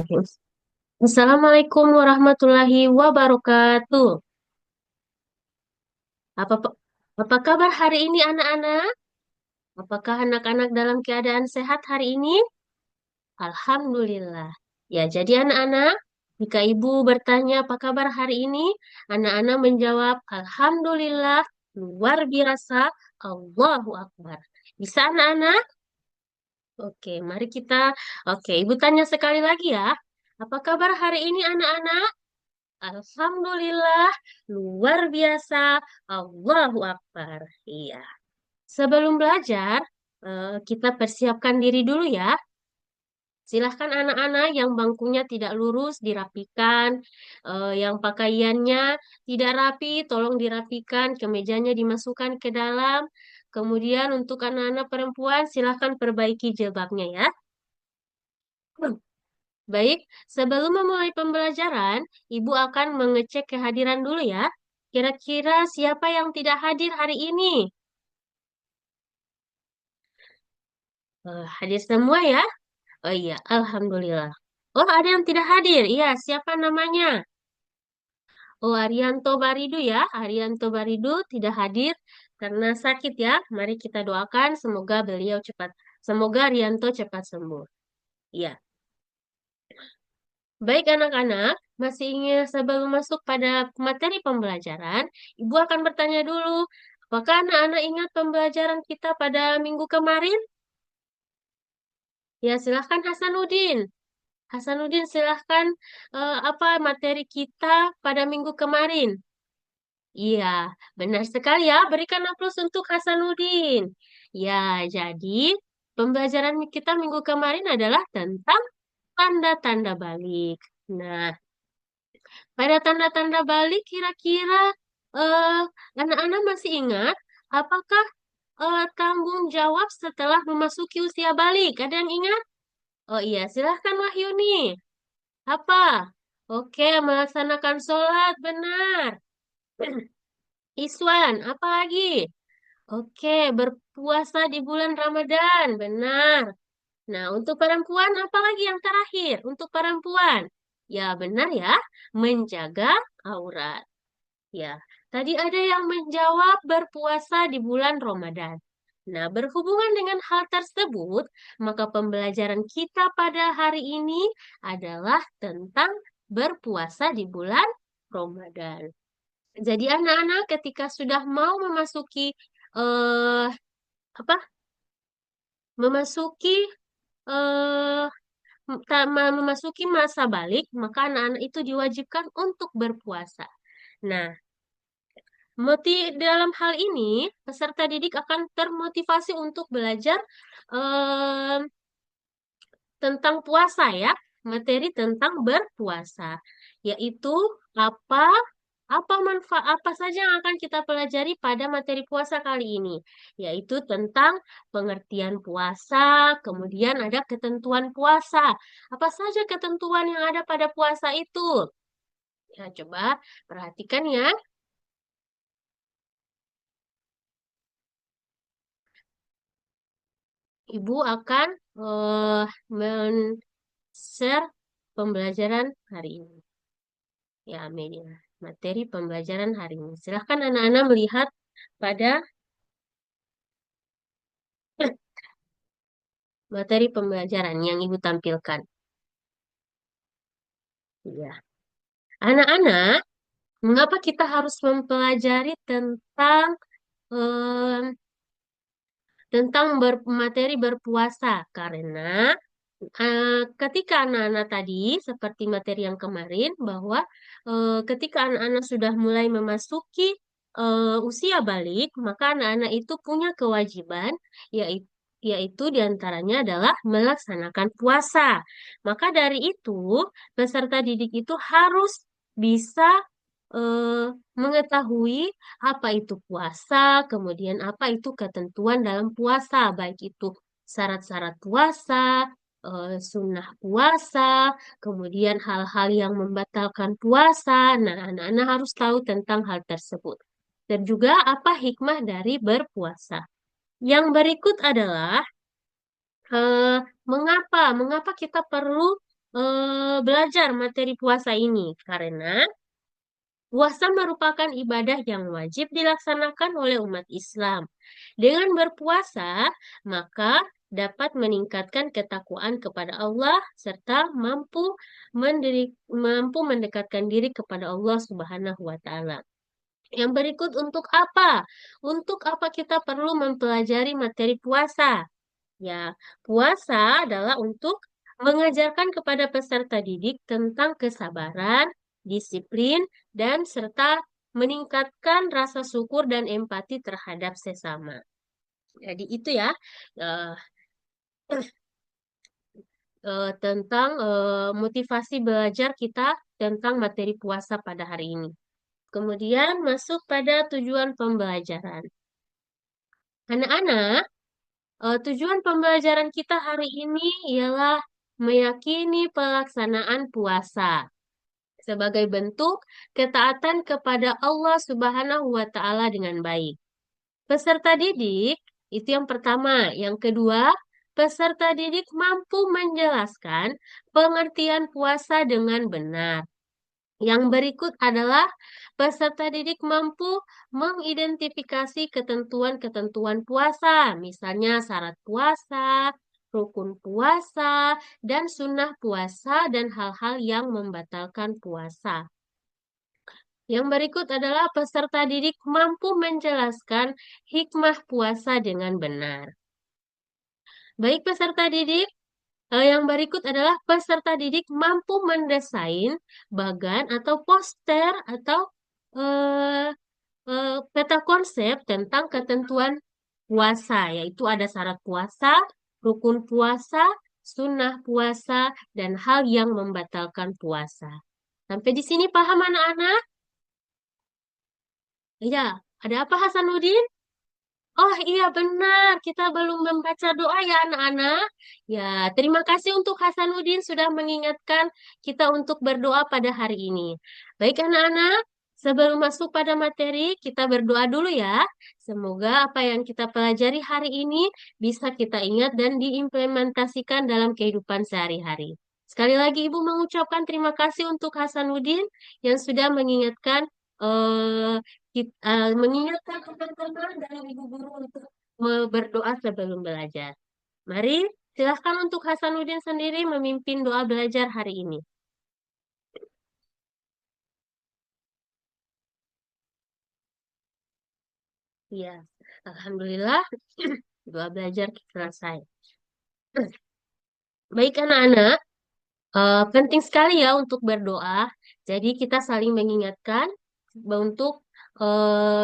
Bismillahirrahmanirrahim. Assalamualaikum warahmatullahi wabarakatuh. Apa apa kabar hari ini anak-anak? Apakah anak-anak dalam keadaan sehat hari ini? Alhamdulillah. Ya, jadi anak-anak, jika ibu bertanya apa kabar hari ini, anak-anak menjawab, Alhamdulillah, luar biasa, Allahu Akbar. Bisa anak-anak? Oke, mari kita. Oke, ibu tanya sekali lagi ya. Apa kabar hari ini anak-anak? Alhamdulillah, luar biasa. Allahu Akbar. Iya. Sebelum belajar, kita persiapkan diri dulu ya. Silahkan anak-anak yang bangkunya tidak lurus dirapikan, yang pakaiannya tidak rapi, tolong dirapikan, kemejanya dimasukkan ke dalam. Kemudian untuk anak-anak perempuan, silahkan perbaiki jilbabnya ya. Baik, sebelum memulai pembelajaran, Ibu akan mengecek kehadiran dulu ya. Kira-kira siapa yang tidak hadir hari ini? Hadir semua ya? Oh iya, Alhamdulillah. Oh, ada yang tidak hadir. Iya, siapa namanya? Oh, Arianto Baridu ya. Arianto Baridu tidak hadir karena sakit ya. Mari kita doakan semoga Arianto cepat sembuh. Iya. Baik anak-anak, masih ingin sebelum masuk pada materi pembelajaran, Ibu akan bertanya dulu, apakah anak-anak ingat pembelajaran kita pada minggu kemarin? Ya, silahkan Hasanuddin. Hasanuddin, silahkan apa materi kita pada minggu kemarin? Iya, benar sekali ya. Berikan aplaus untuk Hasanuddin. Ya, jadi pembelajaran kita minggu kemarin adalah tentang tanda-tanda balik. Nah, pada tanda-tanda balik kira-kira eh, anak-anak masih ingat apakah tanggung jawab setelah memasuki usia balik? Ada yang ingat? Oh iya, silahkan Wahyuni. Apa? Oke, melaksanakan sholat, benar. Iswan, apa lagi? Oke, berpuasa di bulan Ramadan, benar. Nah, untuk perempuan, apa lagi yang terakhir? Untuk perempuan, ya benar ya, menjaga aurat. Ya, tadi ada yang menjawab berpuasa di bulan Ramadan. Nah, berhubungan dengan hal tersebut, maka pembelajaran kita pada hari ini adalah tentang berpuasa di bulan Ramadan. Jadi anak-anak ketika sudah mau memasuki eh apa? Memasuki eh memasuki masa balik, maka anak-anak itu diwajibkan untuk berpuasa. Nah, dalam hal ini, peserta didik akan termotivasi untuk belajar em, tentang puasa ya, materi tentang berpuasa, yaitu apa apa manfaat apa saja yang akan kita pelajari pada materi puasa kali ini, yaitu tentang pengertian puasa, kemudian ada ketentuan puasa. Apa saja ketentuan yang ada pada puasa itu? Ya, coba perhatikan ya. Ibu akan men-share pembelajaran hari ini. Ya, media. Materi pembelajaran hari ini. Silahkan anak-anak melihat pada materi pembelajaran yang Ibu tampilkan. Ya. Anak-anak, mengapa kita harus mempelajari tentang materi berpuasa? Karena ketika anak-anak tadi, seperti materi yang kemarin, bahwa ketika anak-anak sudah mulai memasuki usia balik, maka anak-anak itu punya kewajiban, yaitu yaitu diantaranya adalah melaksanakan puasa. Maka dari itu, peserta didik itu harus bisa eh, mengetahui apa itu puasa, kemudian apa itu ketentuan dalam puasa, baik itu syarat-syarat puasa, sunnah puasa, kemudian hal-hal yang membatalkan puasa. Nah, anak-anak harus tahu tentang hal tersebut. Dan juga apa hikmah dari berpuasa. Yang berikut adalah eh, mengapa kita perlu belajar materi puasa ini karena puasa merupakan ibadah yang wajib dilaksanakan oleh umat Islam. Dengan berpuasa, maka dapat meningkatkan ketakwaan kepada Allah serta mampu mendekatkan diri kepada Allah Subhanahu wa taala. Yang berikut untuk apa? Untuk apa kita perlu mempelajari materi puasa? Ya, puasa adalah untuk mengajarkan kepada peserta didik tentang kesabaran, disiplin, dan serta meningkatkan rasa syukur dan empati terhadap sesama. Jadi itu ya eh, tentang motivasi belajar kita tentang materi puasa pada hari ini. Kemudian masuk pada tujuan pembelajaran. Anak-anak, tujuan pembelajaran kita hari ini ialah meyakini pelaksanaan puasa sebagai bentuk ketaatan kepada Allah Subhanahu wa taala dengan baik. Peserta didik itu yang pertama, yang kedua, peserta didik mampu menjelaskan pengertian puasa dengan benar. Yang berikut adalah peserta didik mampu mengidentifikasi ketentuan-ketentuan puasa, misalnya syarat puasa, rukun puasa, dan sunnah puasa, dan hal-hal yang membatalkan puasa. Yang berikut adalah peserta didik mampu menjelaskan hikmah puasa dengan benar. Baik peserta didik, yang berikut adalah peserta didik mampu mendesain bagan atau poster atau eh, peta konsep tentang ketentuan puasa, yaitu ada syarat puasa, rukun puasa, sunnah puasa, dan hal yang membatalkan puasa. Sampai di sini paham anak-anak? Ya, ada apa Hasanuddin? Oh iya benar, kita belum membaca doa ya anak-anak. Ya, terima kasih untuk Hasanuddin sudah mengingatkan kita untuk berdoa pada hari ini. Baik anak-anak, sebelum masuk pada materi, kita berdoa dulu ya. Semoga apa yang kita pelajari hari ini bisa kita ingat dan diimplementasikan dalam kehidupan sehari-hari. Sekali lagi Ibu mengucapkan terima kasih untuk Hasanuddin yang sudah mengingatkan mengingatkan teman-teman dan ibu guru untuk berdoa sebelum belajar. Mari, silahkan untuk Hasanuddin sendiri memimpin doa belajar hari ini. Ya, Alhamdulillah, doa belajar selesai. Baik anak-anak, penting sekali ya untuk berdoa. Jadi kita saling mengingatkan untuk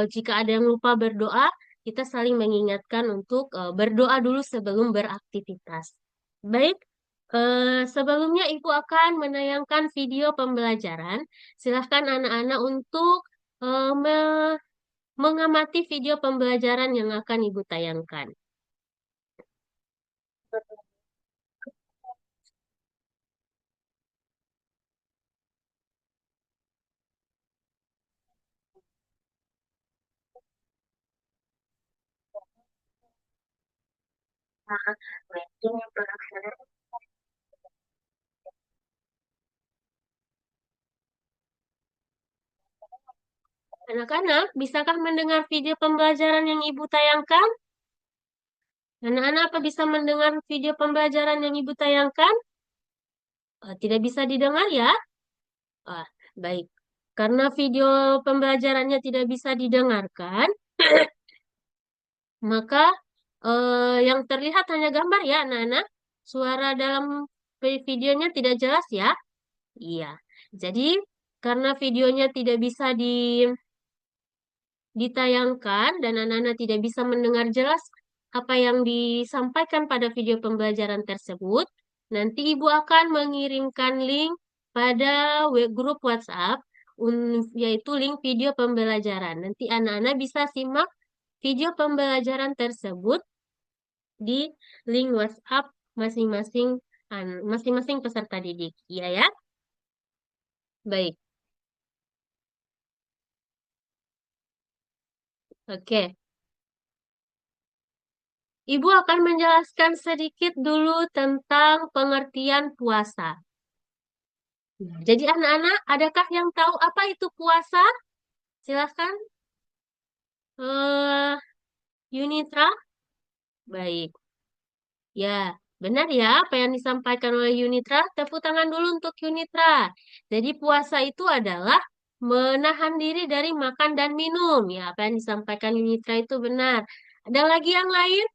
jika ada yang lupa berdoa, kita saling mengingatkan untuk berdoa dulu sebelum beraktivitas. Baik, sebelumnya Ibu akan menayangkan video pembelajaran. Silahkan anak-anak untuk mengamati video pembelajaran yang akan Ibu tayangkan. Anak-anak, bisakah mendengar video pembelajaran yang Ibu tayangkan? Anak-anak, apa bisa mendengar video pembelajaran yang Ibu tayangkan? Tidak bisa didengar ya? Ah, baik. Karena video pembelajarannya tidak bisa didengarkan, maka yang terlihat hanya gambar ya, anak-anak. Suara dalam videonya tidak jelas ya. Iya. Jadi, karena videonya tidak bisa ditayangkan dan anak-anak tidak bisa mendengar jelas apa yang disampaikan pada video pembelajaran tersebut, nanti Ibu akan mengirimkan link pada grup WhatsApp, yaitu link video pembelajaran. Nanti anak-anak bisa simak video pembelajaran tersebut di link WhatsApp masing-masing masing-masing peserta didik. Iya ya? Baik. Oke. Ibu akan menjelaskan sedikit dulu tentang pengertian puasa. Nah, jadi anak-anak, adakah yang tahu apa itu puasa? Silahkan, eh Yunitra. Baik. Ya, benar ya apa yang disampaikan oleh Yunitra. Tepuk tangan dulu untuk Yunitra. Jadi puasa itu adalah menahan diri dari makan dan minum. Ya, apa yang disampaikan Yunitra itu benar. Ada lagi yang lain?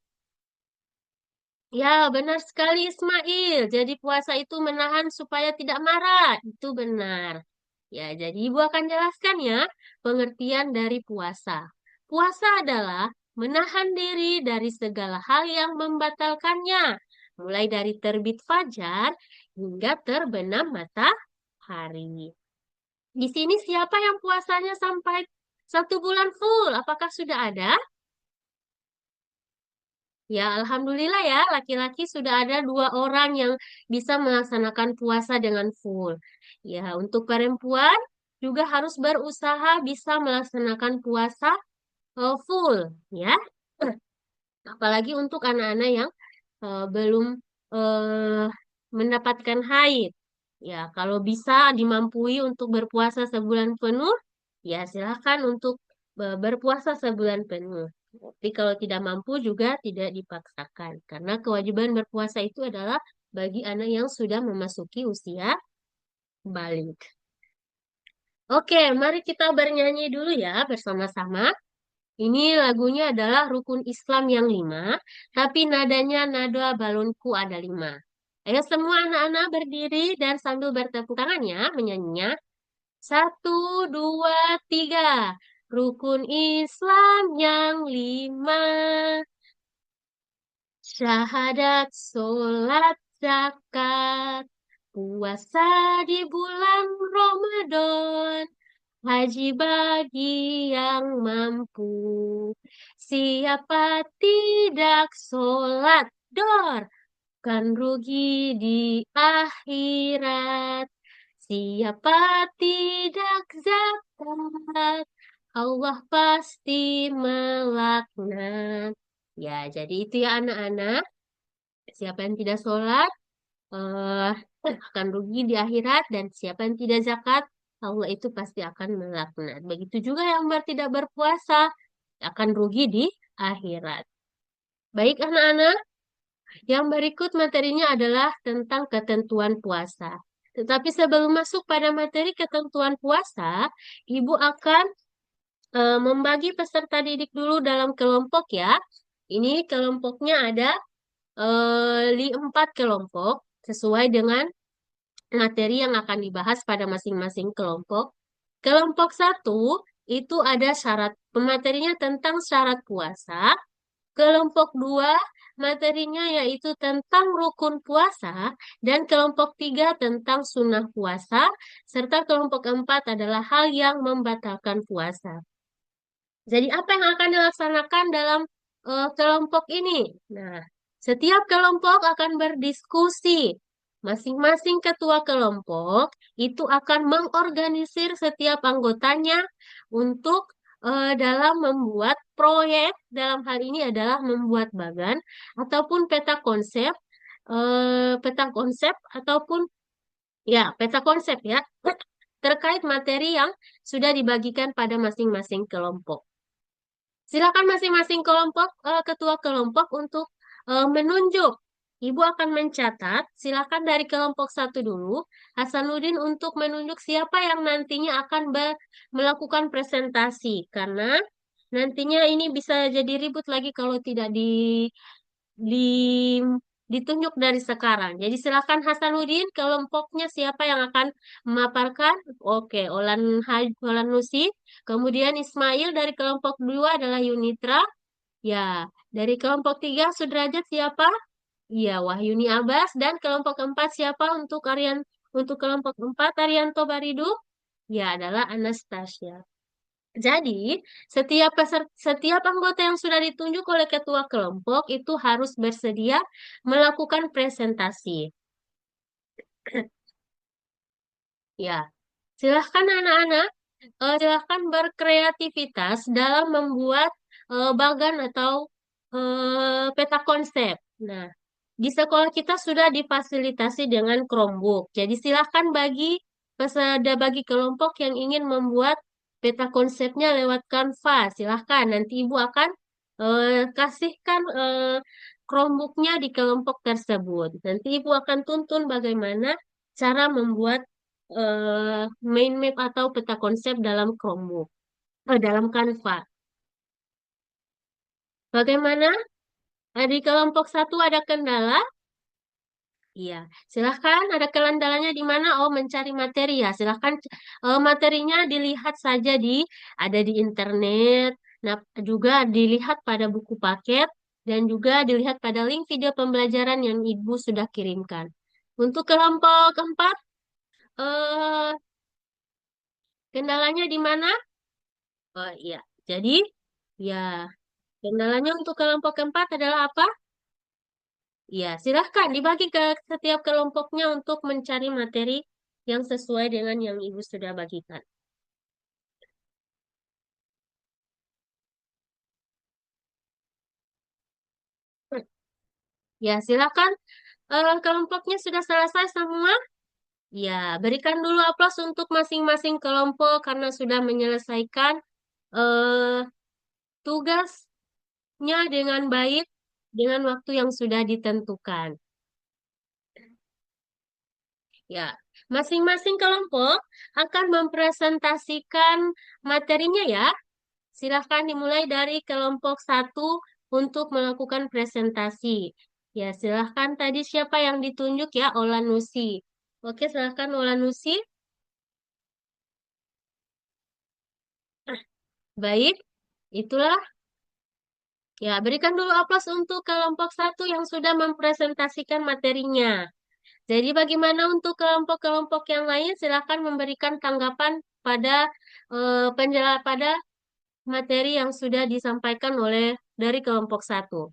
Ya, benar sekali Ismail. Jadi puasa itu menahan supaya tidak marah. Itu benar. Ya, jadi Ibu akan jelaskan ya pengertian dari puasa. Puasa adalah menahan diri dari segala hal yang membatalkannya, mulai dari terbit fajar hingga terbenam matahari. Di sini siapa yang puasanya sampai 1 bulan full? Apakah sudah ada? Ya, alhamdulillah ya, laki-laki sudah ada 2 orang yang bisa melaksanakan puasa dengan full. Ya, untuk perempuan juga harus berusaha bisa melaksanakan puasa full, ya. Apalagi untuk anak-anak yang belum eh, mendapatkan haid. Ya, kalau bisa dimampui untuk berpuasa sebulan penuh, ya silahkan untuk berpuasa sebulan penuh. Tapi kalau tidak mampu juga tidak dipaksakan. Karena kewajiban berpuasa itu adalah bagi anak yang sudah memasuki usia balik. Oke, mari kita bernyanyi dulu ya bersama-sama. Ini lagunya adalah Rukun Islam yang 5, tapi nadanya nada balonku ada 5. Ayo semua anak-anak berdiri dan sambil bertepuk tangan ya menyanyinya. 1, 2, 3. Rukun Islam yang 5. Syahadat, sholat, zakat, puasa di bulan Ramadan. Haji bagi yang mampu. Siapa tidak sholat, dor, kan rugi di akhirat. Siapa tidak zakat, Allah pasti melaknat. Ya, jadi itu ya anak-anak. Siapa yang tidak sholat, eh, akan rugi di akhirat dan siapa yang tidak zakat Allah itu pasti akan melaknat. Begitu juga yang tidak berpuasa akan rugi di akhirat. Baik anak-anak, yang berikut materinya adalah tentang ketentuan puasa. Tetapi sebelum masuk pada materi ketentuan puasa, Ibu akan membagi peserta didik dulu dalam kelompok ya. Ini kelompoknya ada 4 kelompok sesuai dengan materi yang akan dibahas pada masing-masing kelompok. Kelompok 1 itu ada syarat pematerinya tentang syarat puasa. Kelompok 2 materinya yaitu tentang rukun puasa dan kelompok 3 tentang sunnah puasa serta kelompok 4 adalah hal yang membatalkan puasa. Jadi apa yang akan dilaksanakan dalam kelompok ini? Nah, setiap kelompok akan berdiskusi. Masing-masing ketua kelompok itu akan mengorganisir setiap anggotanya untuk dalam membuat proyek. Dalam hal ini adalah membuat bagan ataupun peta konsep ataupun ya peta konsep ya terkait materi yang sudah dibagikan pada masing-masing kelompok. Silakan masing-masing kelompok, ketua kelompok untuk menunjuk. Ibu akan mencatat, silakan dari kelompok 1 dulu, Hasanuddin untuk menunjuk siapa yang nantinya akan melakukan presentasi. Karena nantinya ini bisa jadi ribut lagi kalau tidak di, ditunjuk dari sekarang. Jadi silakan Hasanuddin, kelompoknya siapa yang akan memaparkan? Oke, Olan Lucy. Kemudian Ismail dari kelompok 2 adalah Yunitra. Ya, dari kelompok 3 Sudrajat siapa? Iya, Wahyuni Abbas. Dan kelompok 4 siapa untuk kelompok 4 Arianto Baridu? Ya, adalah Anastasia. Jadi, setiap anggota yang sudah ditunjuk oleh ketua kelompok itu harus bersedia melakukan presentasi. Ya, silahkan anak-anak, silahkan berkreativitas dalam membuat bagan atau peta konsep. Nah, di sekolah kita sudah difasilitasi dengan Chromebook. Jadi silahkan bagi peserta bagi kelompok yang ingin membuat peta konsepnya lewat Canva. Silahkan, nanti Ibu akan kasihkan Chromebooknya di kelompok tersebut. Nanti Ibu akan tuntun bagaimana cara membuat mind map atau peta konsep dalam Chromebook, dalam Canva. Bagaimana? Di kelompok satu ada kendala? Iya, silahkan. Ada kendalanya di mana? Oh, mencari materi ya. Silahkan materinya dilihat saja ada di internet. Nah, juga dilihat pada buku paket dan juga dilihat pada link video pembelajaran yang Ibu sudah kirimkan. Untuk kelompok keempat, eh, kendalanya di mana? Oh iya, jadi ya kendalanya untuk kelompok keempat adalah apa? Ya, silahkan dibagi ke setiap kelompoknya untuk mencari materi yang sesuai dengan yang Ibu sudah bagikan. Ya, silahkan. Kelompoknya sudah selesai semua? Ya, berikan dulu aplaus untuk masing-masing kelompok karena sudah menyelesaikan eh, tugasnya dengan baik dengan waktu yang sudah ditentukan. Ya, masing-masing kelompok akan mempresentasikan materinya ya. Silahkan dimulai dari kelompok satu untuk melakukan presentasi. Ya, silahkan tadi siapa yang ditunjuk ya, Olanusi. Oke, silahkan Olanusi. Baik, itulah. Ya, berikan dulu aplaus untuk kelompok satu yang sudah mempresentasikan materinya. Jadi bagaimana untuk kelompok-kelompok yang lain? Silahkan memberikan tanggapan pada pada materi yang sudah disampaikan oleh dari kelompok satu.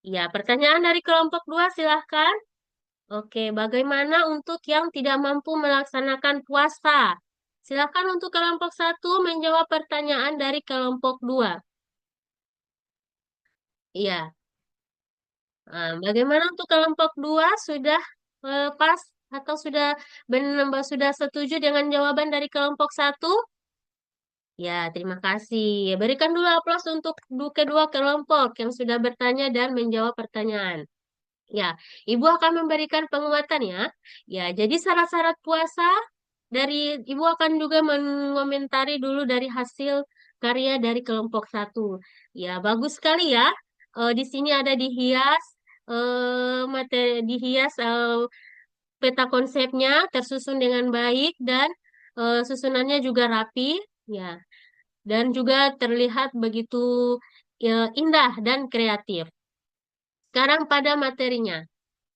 Ya, pertanyaan dari kelompok dua silahkan. Oke, bagaimana untuk yang tidak mampu melaksanakan puasa? Silakan untuk kelompok satu menjawab pertanyaan dari kelompok dua. Iya. Bagaimana untuk kelompok dua sudah pas atau sudah setuju dengan jawaban dari kelompok satu? Ya, terima kasih. Berikan dulu aplaus untuk kedua kelompok yang sudah bertanya dan menjawab pertanyaan. Ya, Ibu akan memberikan penguatan ya. Ya, jadi syarat-syarat puasa dari Ibu akan juga mengomentari dulu dari hasil karya dari kelompok satu. Ya, bagus sekali ya. Di sini ada dihias dihias peta konsepnya tersusun dengan baik dan susunannya juga rapi. Ya, dan juga terlihat begitu indah dan kreatif. Sekarang pada materinya.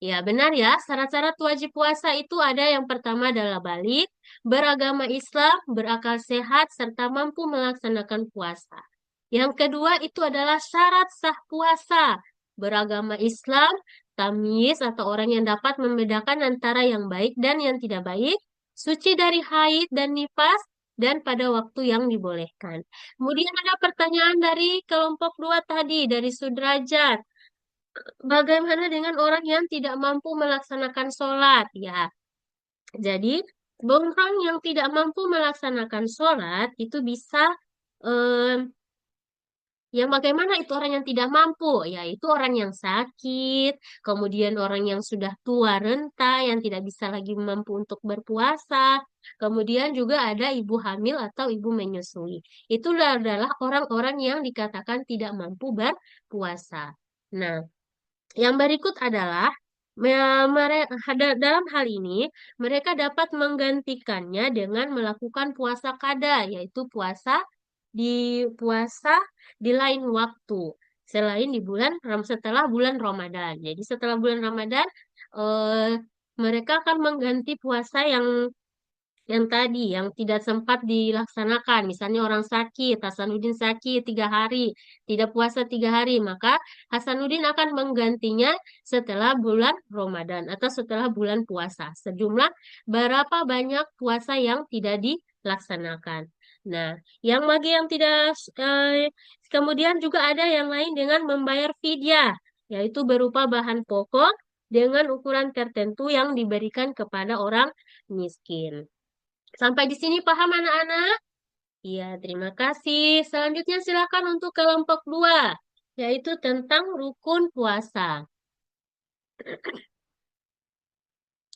Ya, benar ya. Syarat-syarat wajib puasa itu ada yang pertama adalah balik, beragama Islam, berakal sehat, serta mampu melaksanakan puasa. Yang kedua itu adalah syarat sah puasa, beragama Islam, tamyiz atau orang yang dapat membedakan antara yang baik dan yang tidak baik, suci dari haid dan nifas, dan pada waktu yang dibolehkan. Kemudian ada pertanyaan dari kelompok dua tadi, dari Sudrajat. Bagaimana dengan orang yang tidak mampu melaksanakan sholat? Ya, jadi orang yang tidak mampu melaksanakan sholat itu bisa, em, yang bagaimana itu orang yang tidak mampu? Yaitu orang yang sakit, kemudian orang yang sudah tua renta, yang tidak bisa lagi mampu untuk berpuasa, kemudian juga ada ibu hamil atau ibu menyusui. Itu adalah orang-orang yang dikatakan tidak mampu berpuasa. Nah, yang berikut adalah dalam hal ini mereka dapat menggantikannya dengan melakukan puasa qada, yaitu puasa di lain waktu selain setelah bulan Ramadan. Jadi setelah bulan Ramadan eh, mereka akan mengganti puasa yang tadi, yang tidak sempat dilaksanakan, misalnya orang sakit, Hasanuddin sakit 3 hari, tidak puasa 3 hari, maka Hasanuddin akan menggantinya setelah bulan Ramadan atau setelah bulan puasa. Sejumlah berapa banyak puasa yang tidak dilaksanakan. Nah, yang bagi yang tidak, kemudian juga ada yang lain dengan membayar fidyah, yaitu berupa bahan pokok dengan ukuran tertentu yang diberikan kepada orang miskin. Sampai di sini paham anak-anak? Iya, terima kasih. Selanjutnya silakan untuk kelompok 2, yaitu tentang rukun puasa.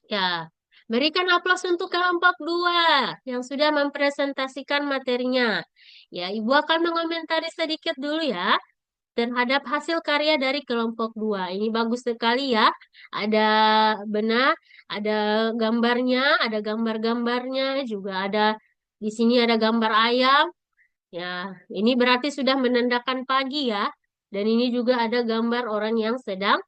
Ya, berikan aplaus untuk kelompok 2 yang sudah mempresentasikan materinya. Ya, Ibu akan mengomentari sedikit dulu ya terhadap hasil karya dari kelompok 2. Ini bagus sekali ya. Ada benar, ada gambarnya, ada gambar-gambarnya, juga ada di sini ada gambar ayam. Ya, ini berarti sudah menandakan pagi ya. Dan ini juga ada gambar orang yang sedang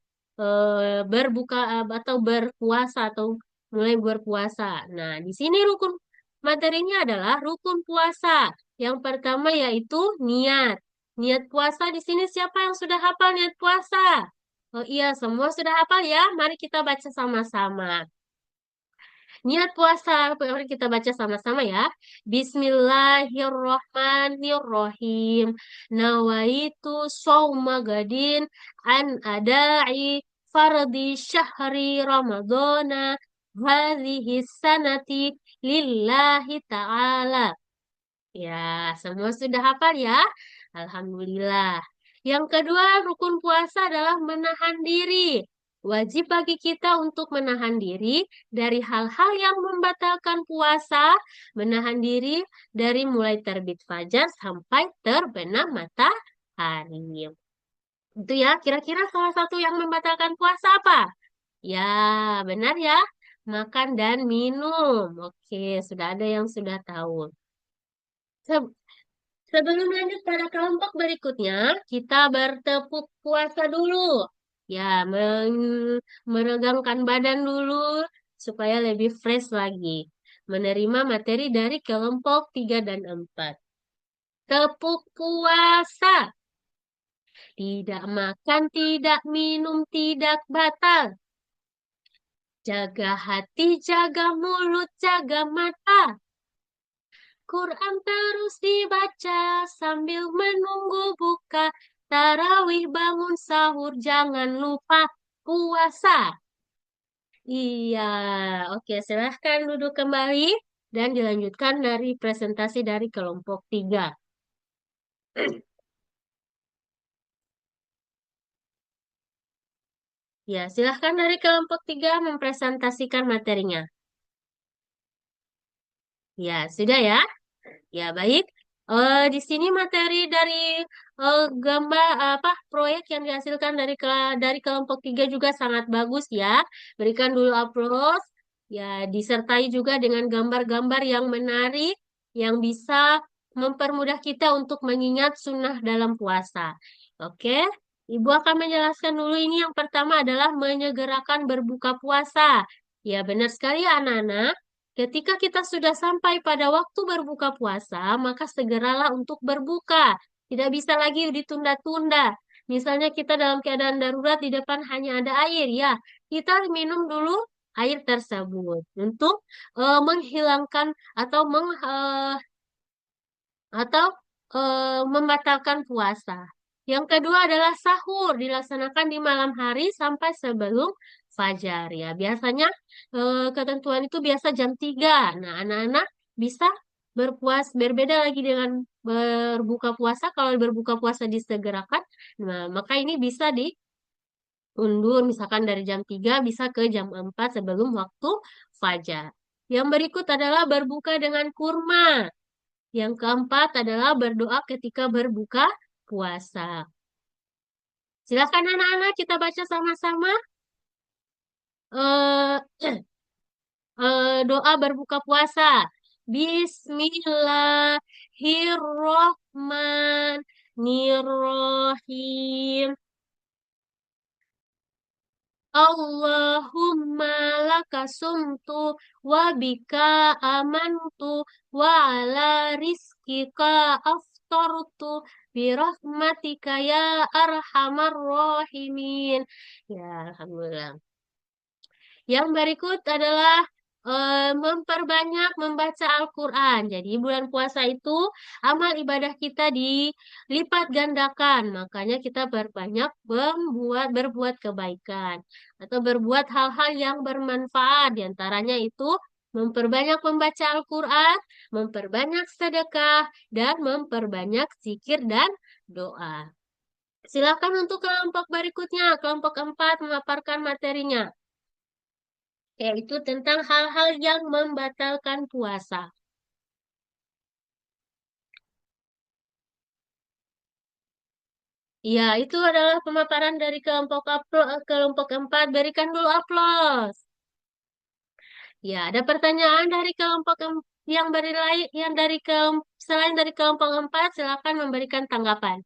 berbuka atau berpuasa atau mulai berpuasa. Nah, di sini rukun materinya adalah rukun puasa. Yang pertama yaitu niat. Niat puasa di sini siapa yang sudah hafal niat puasa? Oh iya, semua sudah hafal ya. Mari kita baca sama-sama. Niat puasa, mari kita baca sama-sama ya. Bismillahirrohmanirrohim. Nawaitu sawma gadin an adai fardi syahri ramadana hadhihi sanati lillahi ta'ala. Ya, semua sudah hafal ya? Alhamdulillah. Yang kedua, rukun puasa adalah menahan diri. Wajib bagi kita untuk menahan diri dari hal-hal yang membatalkan puasa, menahan diri dari mulai terbit fajar sampai terbenam matahari. Itu ya, kira-kira salah satu yang membatalkan puasa apa? Ya, benar ya. Makan dan minum. Oke, sudah ada yang sudah tahu. Sebelum lanjut pada kelompok berikutnya, kita bertepuk puasa dulu. Ya, meregangkan badan dulu supaya lebih fresh lagi. Menerima materi dari kelompok 3 dan 4. Tepuk puasa. Tidak makan, tidak minum, tidak batal. Jaga hati, jaga mulut, jaga mata. Quran terus dibaca sambil menunggu buka. Tarawih bangun sahur jangan lupa puasa. Iya, oke silahkan duduk kembali dan dilanjutkan dari presentasi dari kelompok 3. Ya, silahkan dari kelompok 3 mempresentasikan materinya. Ya, sudah ya. Ya, baik. Di sini materi dari gambar apa proyek yang dihasilkan dari kelompok 3 juga sangat bagus ya. Berikan dulu aplaus. Ya, disertai juga dengan gambar-gambar yang menarik yang bisa mempermudah kita untuk mengingat sunnah dalam puasa. Oke, Ibu akan menjelaskan dulu ini yang pertama adalah menyegerakan berbuka puasa. Ya, benar sekali ya anak-anak. Ketika kita sudah sampai pada waktu berbuka puasa, maka segeralah untuk berbuka. Tidak bisa lagi ditunda-tunda. Misalnya kita dalam keadaan darurat di depan hanya ada air, ya. Kita minum dulu air tersebut untuk menghilangkan atau atau membatalkan puasa. Yang kedua adalah sahur, dilaksanakan di malam hari sampai sebelum fajar ya. Biasanya ketentuan itu biasa jam 3. Nah, anak-anak bisa berbeda lagi dengan berbuka puasa. Kalau berbuka puasa disegerakan, nah, maka ini bisa diundur misalkan dari jam 3 bisa ke jam 4 sebelum waktu fajar. Yang berikut adalah berbuka dengan kurma. Yang keempat adalah berdoa ketika berbuka puasa. Silakan anak-anak kita baca sama-sama eh doa berbuka puasa. Bismillahirrohmanirrohim. Allahumma laka sumtu wa bika amantu wa ala rizkika aftartu birahmatika ya arhamar rahimin. Ya, Alhamdulillah. Yang berikut adalah memperbanyak membaca Al-Quran. Jadi bulan puasa itu amal ibadah kita dilipat gandakan. Makanya kita berbanyak berbuat kebaikan atau berbuat hal-hal yang bermanfaat. Di antaranya itu memperbanyak membaca Al-Quran, memperbanyak sedekah, dan memperbanyak zikir dan doa. Silakan untuk kelompok berikutnya, kelompok keempat memaparkan materinya, yaitu tentang hal-hal yang membatalkan puasa. Ya, itu adalah pemaparan dari kelompok keempat. Berikan dulu aplaus. Ya, ada pertanyaan dari yang yang dari selain dari kelompok keempat, silakan memberikan tanggapan.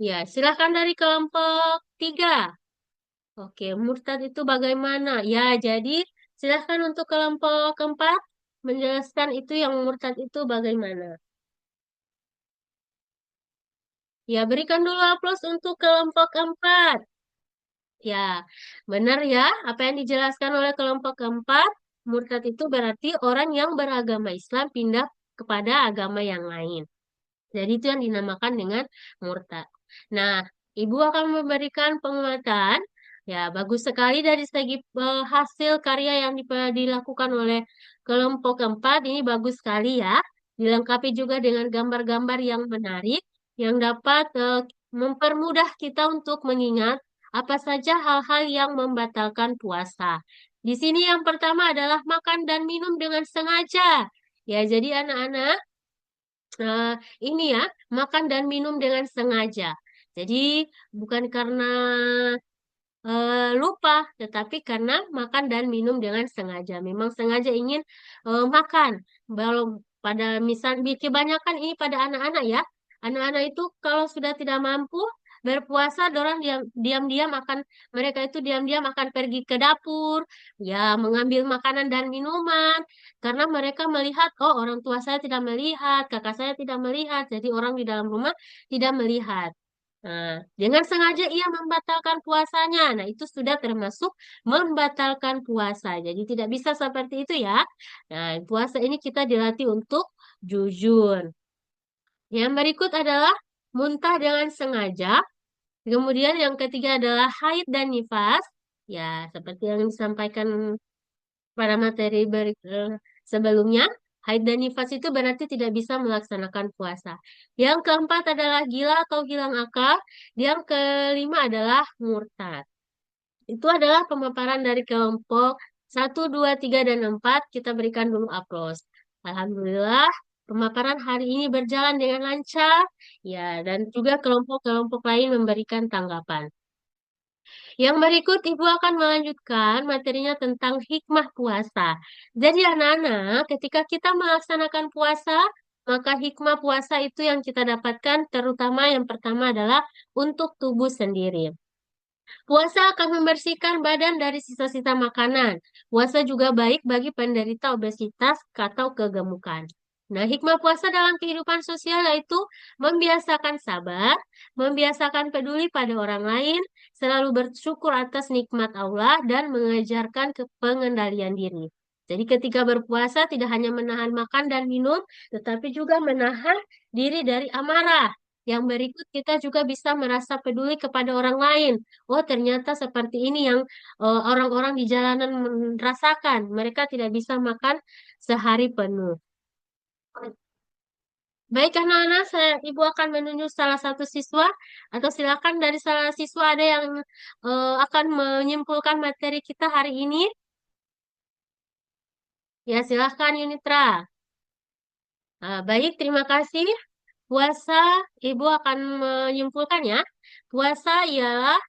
Ya, silakan dari kelompok tiga. Oke, murtad itu bagaimana? Ya, jadi silakan untuk kelompok keempat menjelaskan itu yang murtad itu bagaimana. Ya, berikan dulu aplaus untuk kelompok keempat. Ya, benar ya. Apa yang dijelaskan oleh kelompok keempat, murtad itu berarti orang yang beragama Islam pindah kepada agama yang lain. Jadi itu yang dinamakan dengan murtad. Nah, Ibu akan memberikan penguatan. Ya, bagus sekali dari segi hasil karya yang dilakukan oleh kelompok keempat. Ini bagus sekali ya. Dilengkapi juga dengan gambar-gambar yang menarik yang dapat mempermudah kita untuk mengingat apa saja hal-hal yang membatalkan puasa. Di sini yang pertama adalah makan dan minum dengan sengaja. Ya, jadi anak-anak eh, ini ya, makan dan minum dengan sengaja. Jadi bukan karena lupa, tetapi karena makan dan minum dengan sengaja. Memang sengaja ingin makan. Kalau pada misal kebanyakan ini pada anak-anak ya, anak-anak itu kalau sudah tidak mampu berpuasa, dorang diam-diam akan mereka itu diam-diam akan pergi ke dapur, ya mengambil makanan dan minuman, karena mereka melihat, oh orang tua saya tidak melihat, kakak saya tidak melihat, jadi orang di dalam rumah tidak melihat. Nah, dengan sengaja ia membatalkan puasanya. Nah, itu sudah termasuk membatalkan puasa. Jadi tidak bisa seperti itu ya. Nah, puasa ini kita dilatih untuk jujur. Yang berikut adalah muntah dengan sengaja. Kemudian yang ketiga adalah haid dan nifas. Ya, seperti yang disampaikan pada sebelumnya, haid dan nifas itu berarti tidak bisa melaksanakan puasa. Yang keempat adalah gila atau hilang akal. Yang kelima adalah murtad. Itu adalah pemaparan dari kelompok satu, 2, 3, dan 4. Kita berikan dulu aplaus. Alhamdulillah, pemaparan hari ini berjalan dengan lancar. Ya, dan juga kelompok-kelompok lain memberikan tanggapan. Yang berikut Ibu akan melanjutkan materinya tentang hikmah puasa. Jadi anak-anak, ketika kita melaksanakan puasa, maka hikmah puasa itu yang kita dapatkan terutama yang pertama adalah untuk tubuh sendiri. Puasa akan membersihkan badan dari sisa-sisa makanan. Puasa juga baik bagi penderita obesitas atau kegemukan. Nah, hikmah puasa dalam kehidupan sosial yaitu membiasakan sabar, membiasakan peduli pada orang lain, selalu bersyukur atas nikmat Allah, dan mengajarkan pengendalian diri. Jadi ketika berpuasa tidak hanya menahan makan dan minum, tetapi juga menahan diri dari amarah. Yang berikut kita juga bisa merasa peduli kepada orang lain. Oh, ternyata seperti ini yang orang-orang di jalanan merasakan. Mereka tidak bisa makan sehari penuh. Baik, anak-anak, Ibu akan menunjuk salah satu siswa, atau silakan dari salah siswa ada yang akan menyimpulkan materi kita hari ini. Ya, silakan Yunitra. Baik, terima kasih. Puasa, Ibu akan menyimpulkannya. Puasa ialah,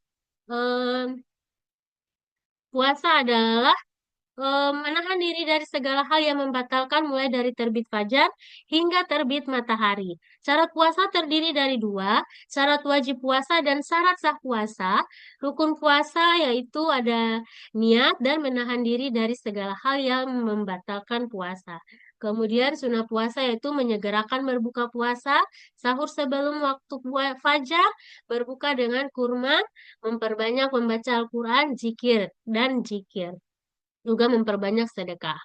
eh, puasa adalah menahan diri dari segala hal yang membatalkan mulai dari terbit fajar hingga terbit matahari. Syarat puasa terdiri dari dua, syarat wajib puasa dan syarat sah puasa. Rukun puasa yaitu ada niat dan menahan diri dari segala hal yang membatalkan puasa. Kemudian sunnah puasa yaitu menyegerakan berbuka puasa, sahur sebelum waktu fajar, berbuka dengan kurma, memperbanyak membaca Al-Quran, zikir, dan zikir. juga memperbanyak sedekah.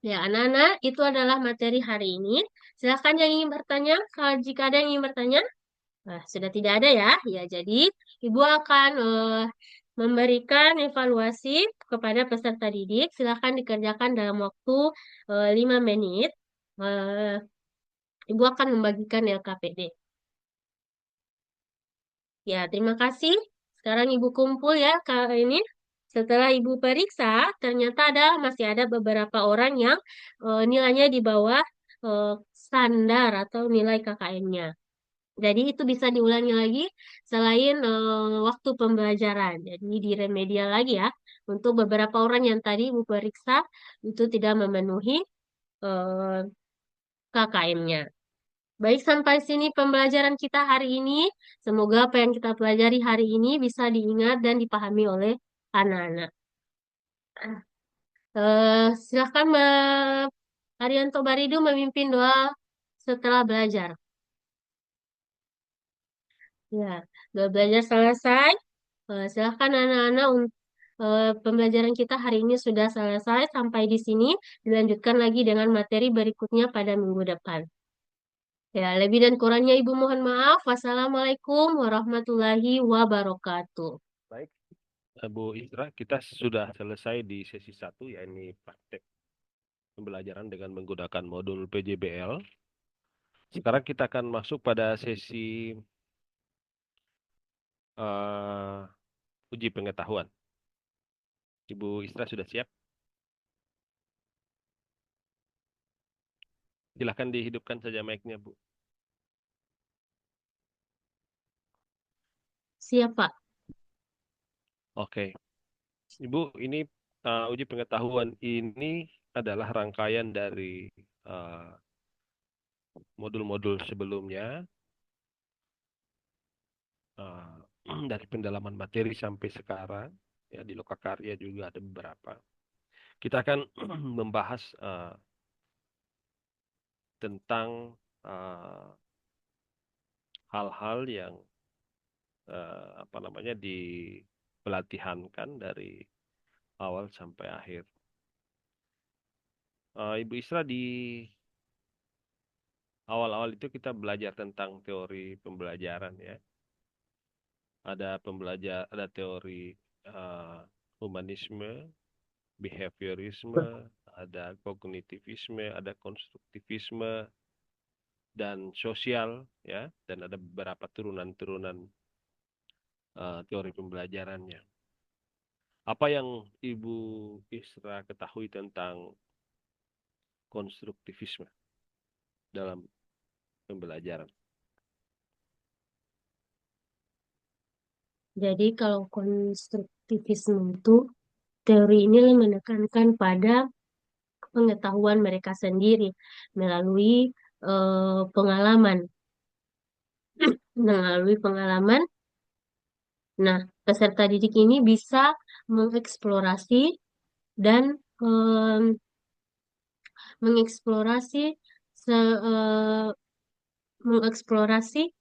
Ya, anak-anak, itu adalah materi hari ini. Silakan yang ingin bertanya. Kalau jika ada yang ingin bertanya, sudah tidak ada ya. Ya, jadi Ibu akan memberikan evaluasi kepada peserta didik. Silakan dikerjakan dalam waktu 5 menit. Eh, Ibu akan membagikan LKPD. Ya, terima kasih. Sekarang Ibu kumpul ya kali ini. Setelah Ibu periksa, ternyata masih ada beberapa orang yang nilainya di bawah eh, standar atau nilai KKM-nya. Jadi itu bisa diulangi lagi selain waktu pembelajaran. Jadi di remedial lagi ya. Untuk beberapa orang yang tadi Ibu periksa itu tidak memenuhi KKM-nya. Baik, sampai sini pembelajaran kita hari ini. Semoga apa yang kita pelajari hari ini bisa diingat dan dipahami oleh anak-anak. Silakan Haryanto Baridu memimpin doa setelah belajar. Ya, doa belajar selesai. Silakan anak-anak, pembelajaran kita hari ini sudah selesai. Sampai di sini, dilanjutkan lagi dengan materi berikutnya pada minggu depan. Ya, lebih dan kurangnya Ibu mohon maaf. Wassalamualaikum warahmatullahi wabarakatuh. Baik, Bu Isra, kita sudah selesai di sesi 1, yakni praktek pembelajaran dengan menggunakan modul PJBL. Sekarang kita akan masuk pada sesi uji pengetahuan. Ibu Isra sudah siap? Silahkan dihidupkan saja mic-nya, Bu. Siapa? Oke. Ibu, ini uji pengetahuan ini adalah rangkaian dari uh, modul-modul sebelumnya, uh, dari pendalaman materi sampai sekarang. Ya, di Lokakarya juga ada beberapa. Kita akan membahas tentang hal-hal yang apa namanya dipelatihankan dari awal sampai akhir. Ibu Isra, di awal-awal itu kita belajar tentang teori pembelajaran ya. Ada teori humanisme, behaviorisme, ada kognitivisme, ada konstruktivisme dan sosial ya, dan ada beberapa turunan-turunan teori pembelajarannya. Apa yang Ibu Isra ketahui tentang konstruktivisme dalam pembelajaran? Jadi kalau konstruktivisme itu teori ini menekankan pada pengetahuan mereka sendiri melalui pengalaman, melalui pengalaman. Nah, peserta didik ini bisa mengeksplorasi dan em, mengeksplorasi se- eh, mengeksplorasi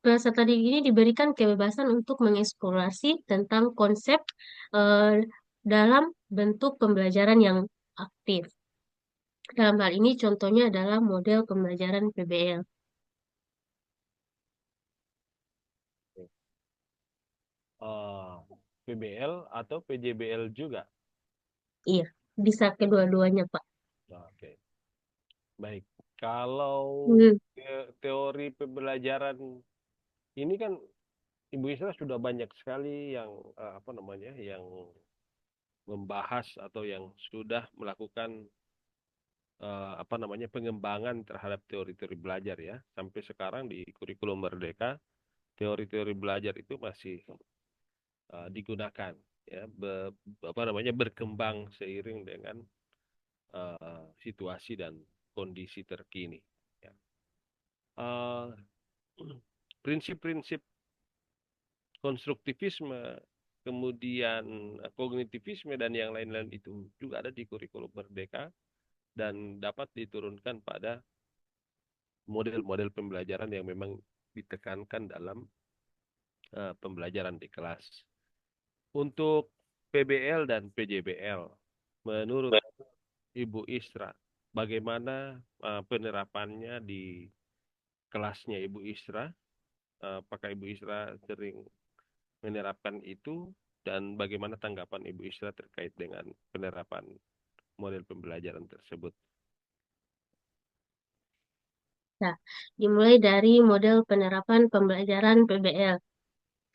peserta didik ini diberikan kebebasan untuk mengeksplorasi tentang konsep eh, dalam bentuk pembelajaran yang aktif. Dalam hal ini contohnya adalah model pembelajaran PBL. PBL atau PJBL juga? Iya, bisa kedua-duanya, Pak. Oke, baik. Kalau Hmm, teori pembelajaran ini kan Ibu Isra sudah banyak sekali yang apa namanya, yang membahas atau yang sudah melakukan apa namanya pengembangan terhadap teori-teori belajar ya. Sampai sekarang di kurikulum Merdeka, teori-teori belajar itu masih digunakan ya, apa namanya berkembang seiring dengan situasi dan kondisi terkini. Ya. Uh, prinsip-prinsip konstruktivisme, kemudian kognitivisme dan yang lain-lain itu juga ada di kurikulum Merdeka dan dapat diturunkan pada model-model pembelajaran yang memang ditekankan dalam pembelajaran di kelas. Untuk PBL dan PJBL, menurut Ibu Isra, bagaimana penerapannya di kelasnya Ibu Isra? Apakah Ibu Isra sering menerapkan itu dan bagaimana tanggapan Ibu Isra terkait dengan penerapan model pembelajaran tersebut? Nah, dimulai dari model penerapan pembelajaran PBL,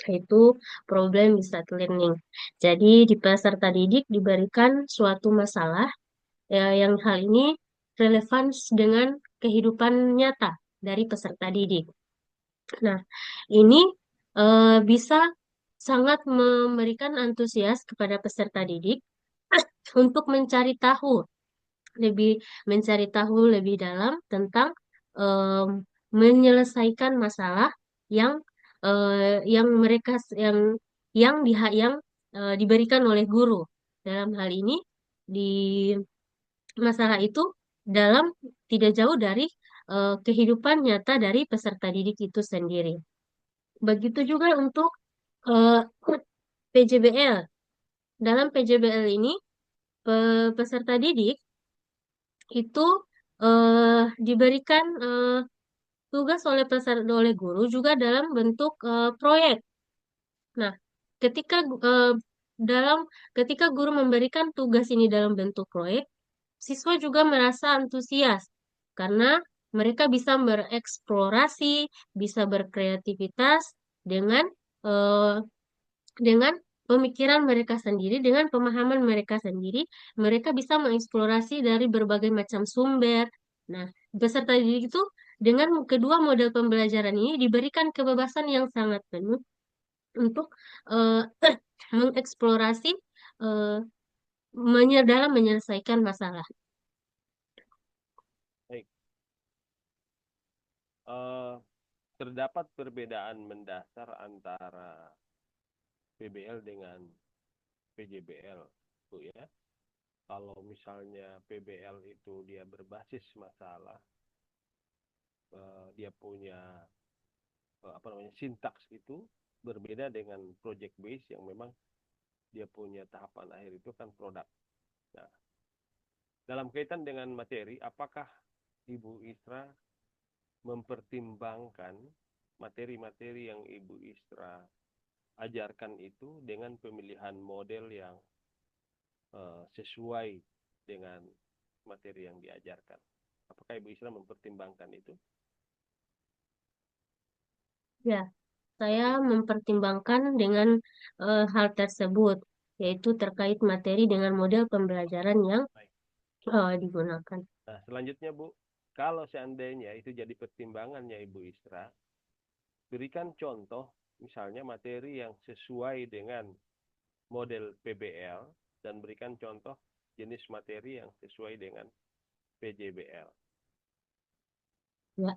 yaitu Problem Based Learning. Jadi, di peserta didik diberikan suatu masalah yang hal ini relevan dengan kehidupan nyata dari peserta didik. Nah, ini bisa sangat memberikan antusias kepada peserta didik untuk lebih mencari tahu lebih dalam tentang em, menyelesaikan masalah yang yang diberikan oleh guru. Dalam hal ini di masalah itu dalam tidak jauh dari kehidupan nyata dari peserta didik itu sendiri. Begitu juga untuk eh, PJBL. Dalam PJBL ini peserta didik itu diberikan tugas oleh guru juga dalam bentuk proyek. Nah, ketika eh, dalam ketika guru memberikan tugas ini dalam bentuk proyek, siswa juga merasa antusias karena mereka bisa bereksplorasi, bisa berkreativitas dengan eh, dengan pemikiran mereka sendiri, dengan pemahaman mereka sendiri, mereka bisa mengeksplorasi dari berbagai macam sumber. Nah, peserta didik itu dengan kedua model pembelajaran ini diberikan kebebasan yang sangat penuh untuk eh, mengeksplorasi eh, dalam menyelesaikan masalah. Baik. Eh, Terdapat perbedaan mendasar antara PBL dengan PJBL, Bu ya. Kalau misalnya PBL itu dia berbasis masalah, dia punya apa namanya sintaks itu berbeda dengan project base yang memang dia punya tahapan akhir itu kan produk. Nah, dalam kaitan dengan materi, apakah Ibu Isra mempertimbangkan materi-materi yang Ibu Isra ajarkan itu dengan pemilihan model yang sesuai dengan materi yang diajarkan? Apakah Ibu Isra mempertimbangkan itu? Ya, saya Oke, mempertimbangkan dengan hal tersebut, yaitu terkait materi dengan model pembelajaran yang baik. digunakan. Nah, selanjutnya Bu, kalau seandainya itu jadi pertimbangannya Ibu Isra, berikan contoh misalnya materi yang sesuai dengan model PBL dan berikan contoh jenis materi yang sesuai dengan PJBL. Ya,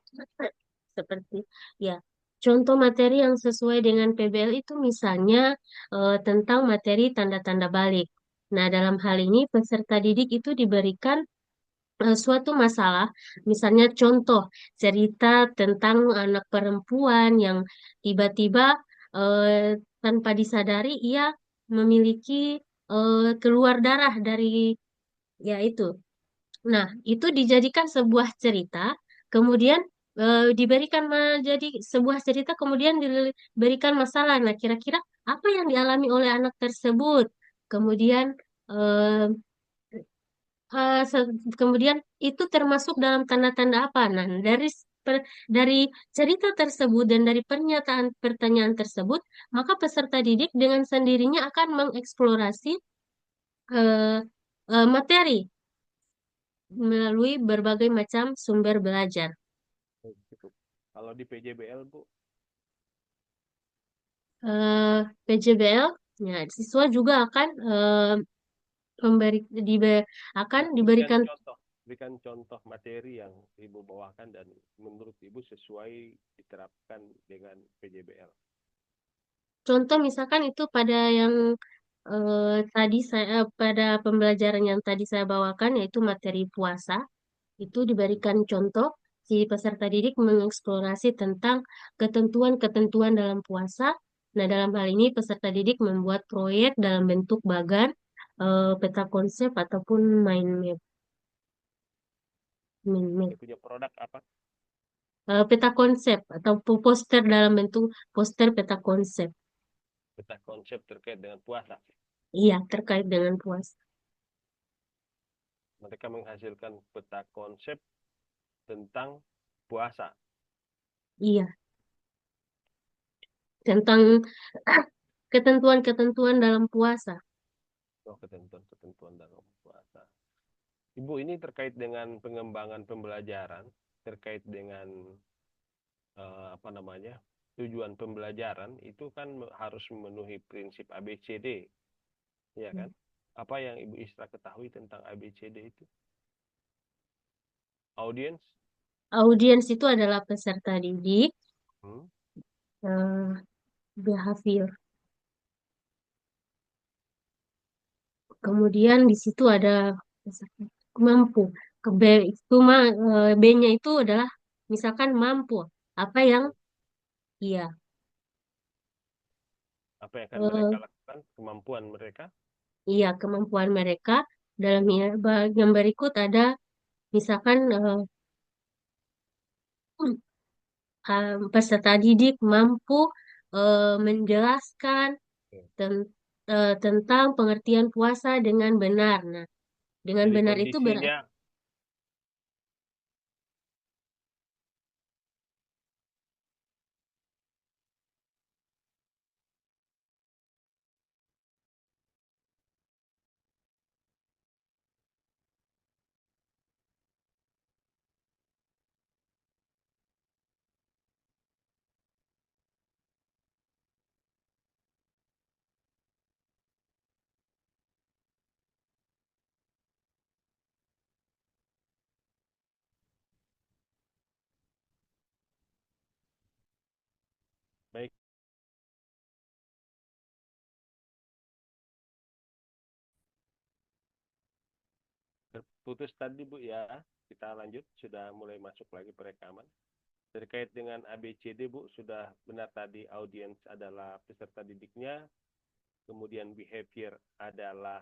seperti ya. Contoh materi yang sesuai dengan PBL itu misalnya tentang materi tanda-tanda balik. Nah, dalam hal ini peserta didik itu diberikan suatu masalah, misalnya contoh cerita tentang anak perempuan yang tiba-tiba tanpa disadari ia memiliki keluar darah dari ya itu. Nah, itu dijadikan sebuah cerita, kemudian diberikan menjadi sebuah cerita, kemudian diberikan masalah. Nah, kira-kira apa yang dialami oleh anak tersebut? Kemudian eh, kemudian itu termasuk dalam tanda-tanda apa? Nah, dari cerita tersebut dan dari pernyataan pertanyaan tersebut, maka peserta didik dengan sendirinya akan mengeksplorasi eh, materi melalui berbagai macam sumber belajar. Kalau di PJBL Bu, PJBL, ya, siswa juga akan memberi akan diberikan berikan contoh materi yang Ibu bawakan dan menurut Ibu sesuai diterapkan dengan PJBL. contoh misalkan itu pada yang pada pembelajaran yang tadi saya bawakan yaitu materi puasa itu diberikan contoh si peserta didik mengeksplorasi tentang ketentuan-ketentuan dalam puasa Nah, dalam hal ini peserta didik membuat proyek dalam bentuk bagan, peta konsep ataupun mind map. Mind map. Dia punya produk apa? Peta konsep atau poster dalam bentuk poster peta konsep. Peta konsep terkait dengan puasa. Iya, terkait dengan puasa. Mereka menghasilkan peta konsep tentang puasa. Iya, tentang ketentuan-ketentuan dalam puasa. Oh, ketentuan-ketentuan dalam puasa. Ibu, ini terkait dengan pengembangan pembelajaran, terkait dengan apa namanya, tujuan pembelajaran itu kan harus memenuhi prinsip ABCD, ya kan? Apa yang Ibu Isra ketahui tentang ABCD itu? Audience, Audiens itu adalah peserta didik, hmm? eh, behavior. Kemudian di situ ada peserta mampu. Ke B itu B-nya itu adalah misalkan mampu. Apa yang iya. Apa yang akan mereka eh, lakukan, kemampuan mereka, iya kemampuan mereka dalam yang berikut ada misalkan peserta didik mampu menjelaskan ten- tentang pengertian puasa dengan benar. Nah, dengan jadi benar itu kondisinya, baik, terputus tadi Bu ya, kita lanjut, sudah mulai masuk lagi perekaman. Terkait dengan ABCD Bu, sudah benar tadi audiens adalah peserta didiknya, kemudian behavior adalah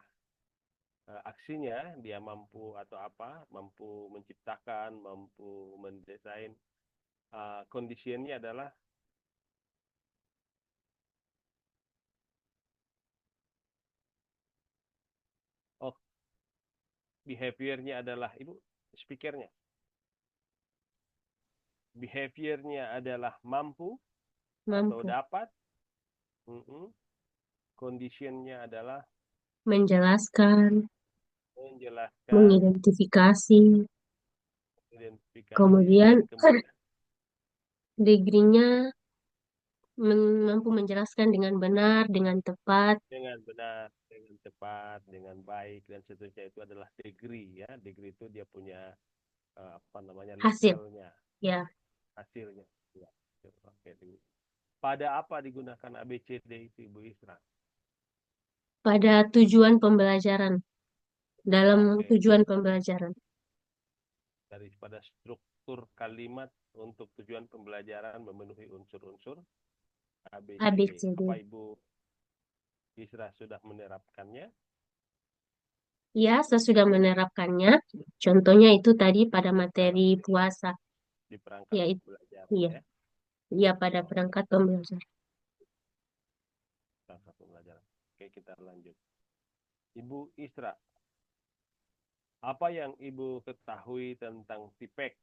aksinya, dia mampu atau apa, mampu menciptakan, mampu mendesain. Kondisinya adalah, oh, behaviornya adalah, Ibu, speakernya. Behaviornya adalah mampu atau mampu dapat. Conditionnya adalah menjelaskan, menjelaskan, mengidentifikasi, identifikasi, dan kemudian kemudian degree-nya mampu menjelaskan dengan benar, dengan tepat, dengan benar, dengan cepat, dengan baik, dan seterusnya itu adalah degree ya. Degree itu dia punya apa namanya, hasil. levelnya, Ya, hasilnya. Ya. Oke. Pada apa digunakan ABCD itu Ibu Isra? pada tujuan pembelajaran, dalam Oke. tujuan pembelajaran. Daripada struktur kalimat untuk tujuan pembelajaran memenuhi unsur-unsur ABCD. Apa ABCD. Ibu Isra sudah menerapkannya? Ya, saya sudah menerapkannya. Contohnya itu tadi pada materi Dalam puasa, di perangkat yaitu belajaran iya, ya. iya pada Oh, perangkat pembelajaran. perangkat pembelajaran. Oke, kita lanjut. Ibu Isra, apa yang Ibu ketahui tentang TIPEK?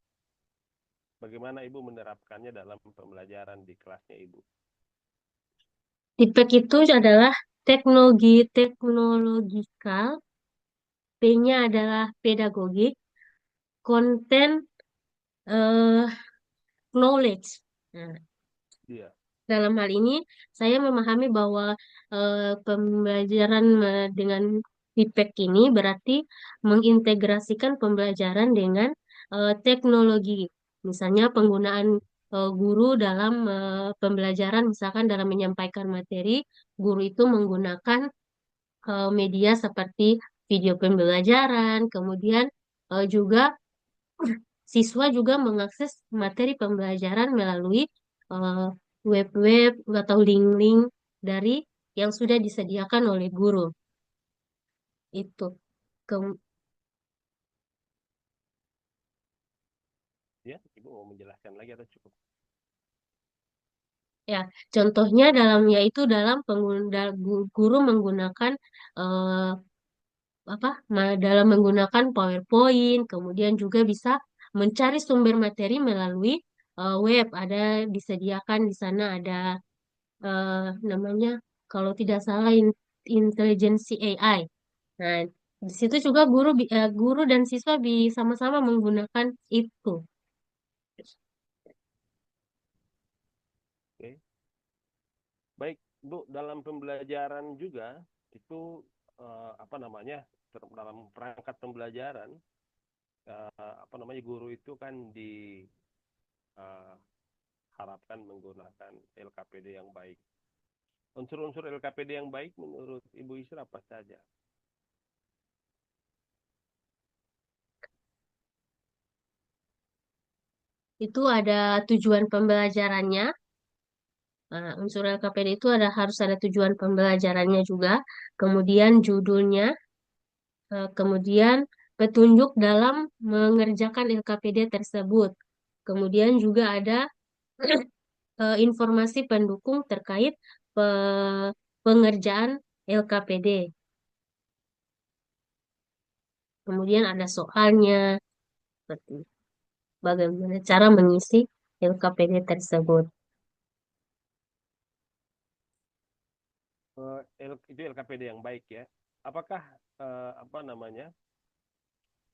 Bagaimana Ibu menerapkannya dalam pembelajaran di kelasnya Ibu? Tipek itu adalah teknologi teknologikal, P-nya adalah pedagogik, konten eh, knowledge. Nah, Iya. dalam hal ini, saya memahami bahwa pembelajaran dengan feedback ini berarti mengintegrasikan pembelajaran dengan teknologi. Misalnya penggunaan guru dalam pembelajaran, misalkan dalam menyampaikan materi, guru itu menggunakan media seperti video pembelajaran, kemudian juga siswa juga mengakses materi pembelajaran melalui eh, web-web atau link-link. dari yang sudah disediakan oleh guru. Itu. Kem- Ya, Ibu mau menjelaskan lagi atau cukup? Ya, contohnya dalam yaitu dalam guru menggunakan eh, dalam menggunakan PowerPoint, kemudian juga bisa mencari sumber materi melalui web. Ada disediakan di sana ada namanya kalau tidak salah intelijensi AI. Nah, di situ juga guru dan siswa sama-sama menggunakan itu. Oke. Baik, Bu, dalam pembelajaran juga itu apa namanya dalam perangkat pembelajaran apa namanya guru itu kan diharapkan menggunakan LKPD yang baik. Unsur-unsur LKPD yang baik menurut Ibu Isra apa saja? Itu ada tujuan pembelajarannya. Nah, unsur LKPD itu harus ada tujuan pembelajarannya juga, kemudian judulnya, kemudian petunjuk dalam mengerjakan LKPD tersebut. Kemudian juga ada informasi pendukung terkait pengerjaan LKPD. Kemudian ada soalnya, seperti bagaimana cara mengisi LKPD tersebut. Itu LKPD yang baik ya. Apakah apa namanya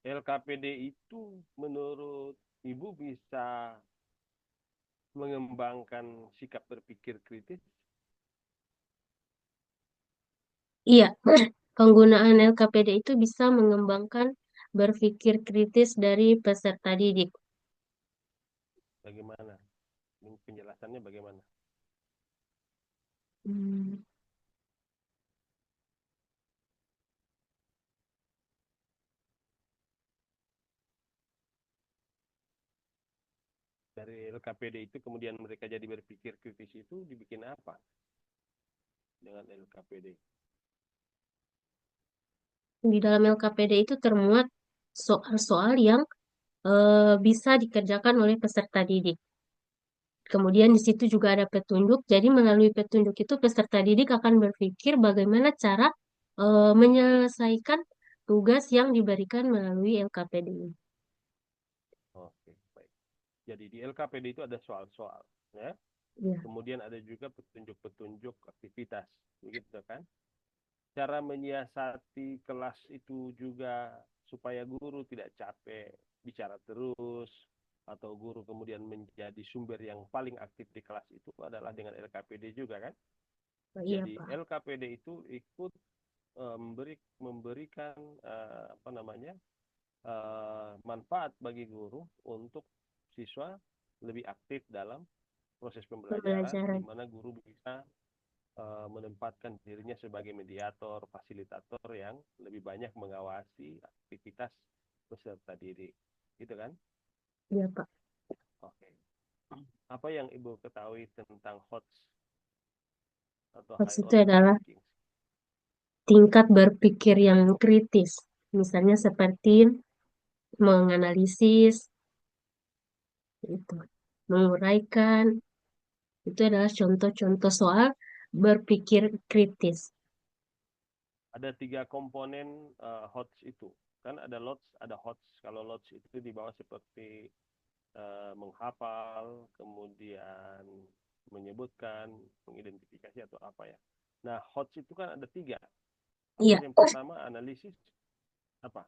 LKPD itu menurut Ibu bisa mengembangkan sikap berpikir kritis? Iya, penggunaan LKPD itu bisa mengembangkan berpikir kritis dari peserta didik. Bagaimana? Penjelasannya bagaimana? Hmm, Dari LKPD itu kemudian mereka jadi berpikir kritis itu dibikin apa dengan LKPD? Di dalam LKPD itu termuat soal-soal yang bisa dikerjakan oleh peserta didik. Kemudian di situ juga ada petunjuk. Jadi melalui petunjuk itu peserta didik akan berpikir bagaimana cara menyelesaikan tugas yang diberikan melalui LKPD ini. Oke, baik. Jadi di LKPD itu ada soal-soal, ya. Ya, Kemudian ada juga petunjuk-petunjuk aktivitas, begitu kan? Cara menyiasati kelas itu juga supaya guru tidak capek bicara terus atau guru kemudian menjadi sumber yang paling aktif di kelas itu adalah dengan LKPD juga kan? iya Jadi Pak. LKPD itu ikut memberikan apa namanya manfaat bagi guru untuk siswa lebih aktif dalam proses pembelajaran di Pembelajaran. mana guru bisa menempatkan dirinya sebagai mediator, fasilitator yang lebih banyak mengawasi aktivitas peserta didik. Gitu kan? Iya Pak. Oke. Apa yang Ibu ketahui tentang HOTS atau Hoax High itu Order adalah Thinking? tingkat berpikir yang kritis. Misalnya seperti menganalisis, itu, menguraikan, itu adalah contoh-contoh soal berpikir kritis. Ada tiga komponen HOTS itu. Kan ada LOTS, ada HOTS. Kalau LOTS itu di bawah seperti menghafal, kemudian menyebutkan, mengidentifikasi atau apa ya. Nah, HOTS itu kan ada tiga. Apa Iya, yang pertama analisis apa?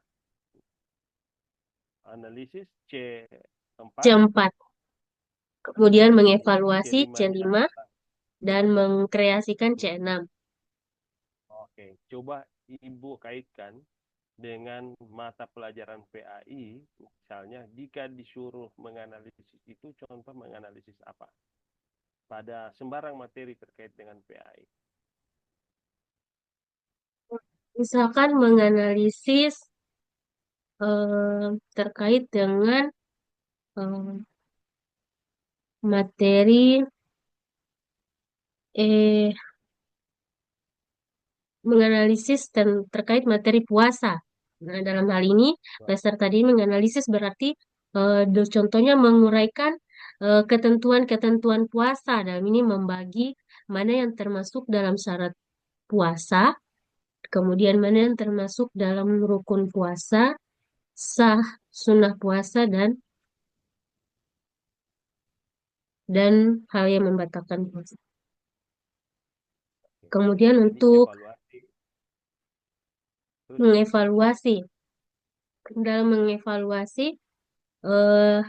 Analisis C4, C4. Kemudian mengevaluasi C5-nya C5 adalah dan mengkreasikan hmm, C6. oke. Coba Ibu kaitkan dengan mata pelajaran PAI, misalnya jika disuruh menganalisis itu, contoh menganalisis apa? Pada sembarang materi terkait dengan PAI. Misalkan menganalisis terkait dengan eh, materi eh menganalisis terkait materi puasa. Nah, dalam hal ini peserta didik menganalisis berarti contohnya menguraikan ketentuan-ketentuan puasa. Dalam ini membagi mana yang termasuk dalam syarat puasa, kemudian mana yang termasuk dalam rukun puasa, sah, sunnah puasa, dan hal yang membatalkan puasa. Kemudian Jadi untuk evaluasi terus mengevaluasi, dalam mengevaluasi eh,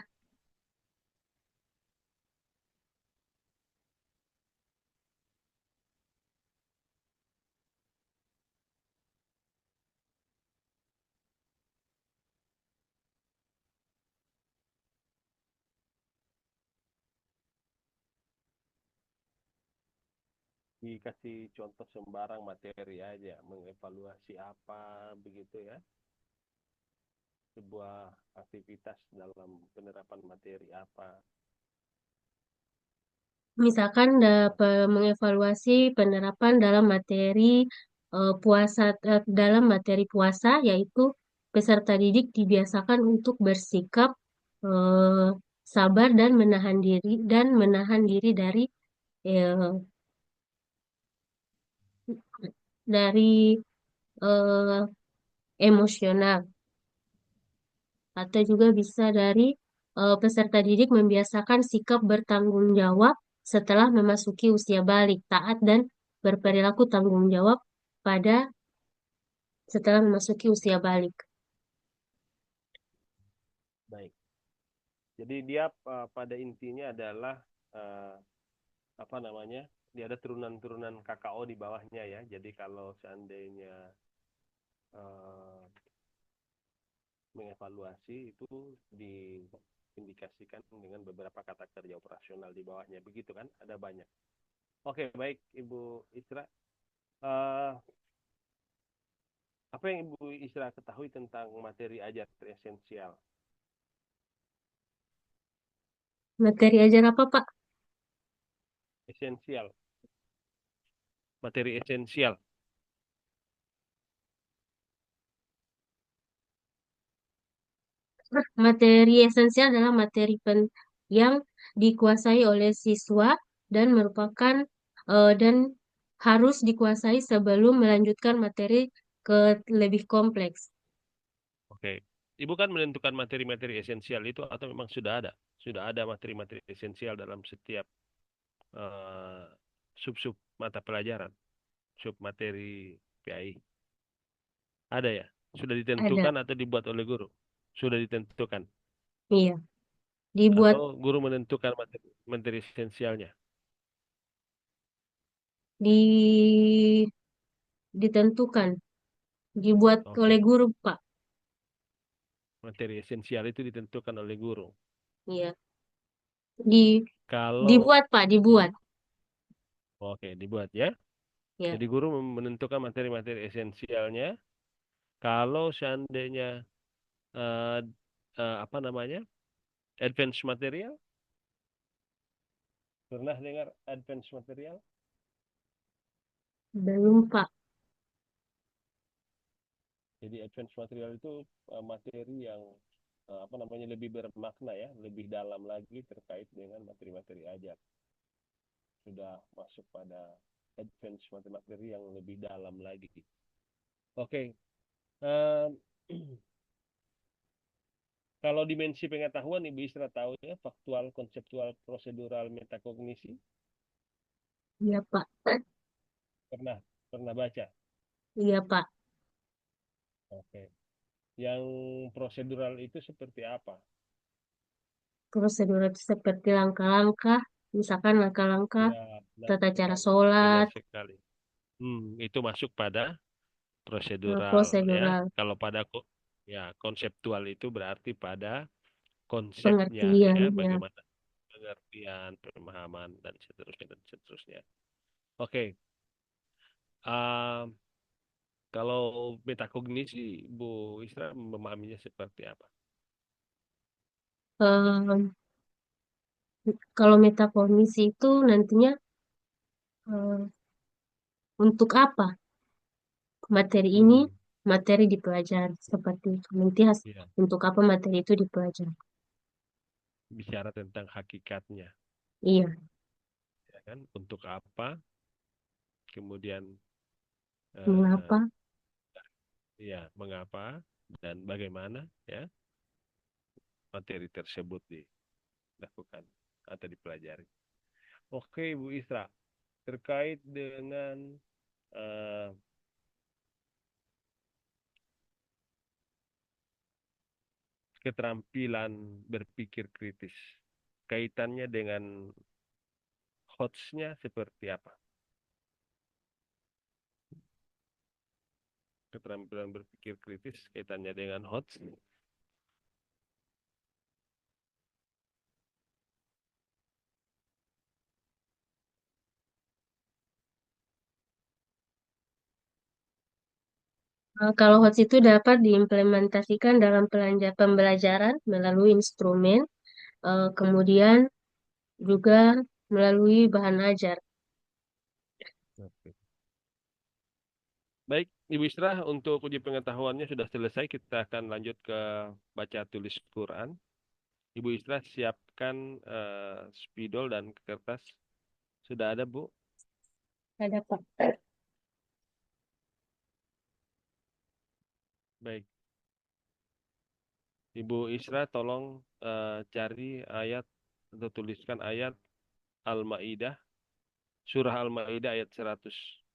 dikasih contoh sembarang materi aja, mengevaluasi apa begitu ya, sebuah aktivitas dalam penerapan materi apa. misalkan Nah, dapat mengevaluasi penerapan dalam materi puasa dalam materi puasa, yaitu peserta didik dibiasakan untuk bersikap eh, sabar dan menahan diri eh, dari eh, emosional, atau juga bisa dari peserta didik membiasakan sikap bertanggung jawab setelah memasuki usia balik, taat dan berperilaku tanggung jawab pada setelah memasuki usia balik. baik. Jadi dia pada intinya adalah eh, apa namanya? Dia ada turunan-turunan KKO di bawahnya ya. Jadi kalau seandainya eh, mengevaluasi itu diindikasikan dengan beberapa kata kerja operasional di bawahnya. Begitu kan? Ada banyak. Oke, baik Ibu Isra. Eh, apa yang Ibu Isra ketahui tentang materi ajar esensial? Materi ajar apa, Pak? Esensial, materi esensial. Materi esensial adalah materi yang dikuasai oleh siswa dan merupakan dan harus dikuasai sebelum melanjutkan materi ke lebih kompleks. Oke. Ibu kan menentukan materi-materi esensial itu atau memang sudah ada? Sudah ada materi-materi esensial dalam setiap eh, sub-sub mata pelajaran, sub materi PAI. Ada ya? Sudah Ada, ditentukan atau dibuat oleh guru? Sudah ditentukan. iya, dibuat Atau guru menentukan materi, materi esensialnya? di ditentukan, dibuat oleh Oke. guru, Pak. Materi esensial itu ditentukan oleh guru. Iya, di Kalau, dibuat, Pak, hmm, dibuat. oke, dibuat ya. Ya, Jadi guru menentukan materi-materi esensialnya. Kalau seandainya eh, apa namanya, advance material, pernah dengar advance material? belum, Pak. Jadi advance material itu materi yang apa namanya, lebih bermakna ya, lebih dalam lagi terkait dengan materi-materi ajar. Sudah masuk pada advance materi yang lebih dalam lagi. Oke. eh, Kalau dimensi pengetahuan Ibu Isra tahu ya, faktual, konseptual, prosedural, metakognisi, Iya, Pak. pernah pernah baca. Iya, Pak. Oke. Yang prosedural itu seperti apa? Prosedur itu seperti langkah-langkah, misalkan langkah-langkah Ya, benar tata cara sekali. Benar sholat, sekali. Itu masuk pada prosedural ya. prosedural, Kalau pada ya konseptual itu berarti pada konsepnya pengertian, ya, ya. bagaimana pengertian, pemahaman dan seterusnya dan seterusnya. Oke. Um, Kalau metakognisi, Bu Isra memahaminya seperti apa? Em, Kalau metakognisi itu nantinya untuk apa? materi ini Hmm, materi dipelajari seperti itu. Nanti iya. untuk apa materi itu dipelajari. Bicara tentang hakikatnya, Iya, ya kan? Untuk apa? Kemudian eh, mengapa? ya mengapa dan bagaimana ya materi tersebut dilakukan atau dipelajari. Oke, Bu Isra, terkait dengan eh, keterampilan berpikir kritis, kaitannya dengan hotsnya seperti apa? Keterampilan berpikir kritis kaitannya dengan hots. Kalau HOTS itu dapat diimplementasikan dalam pembelajaran melalui instrumen, kemudian juga melalui bahan ajar. Oke. Baik, Ibu Isra, untuk uji pengetahuannya sudah selesai. Kita akan lanjut ke baca tulis Quran. Ibu Isra siapkan spidol dan kertas. Sudah ada, Bu? Ada Pak. Baik. Ibu Isra tolong cari ayat atau tuliskan ayat Al-Maidah, surah Al-Maidah ayat 100.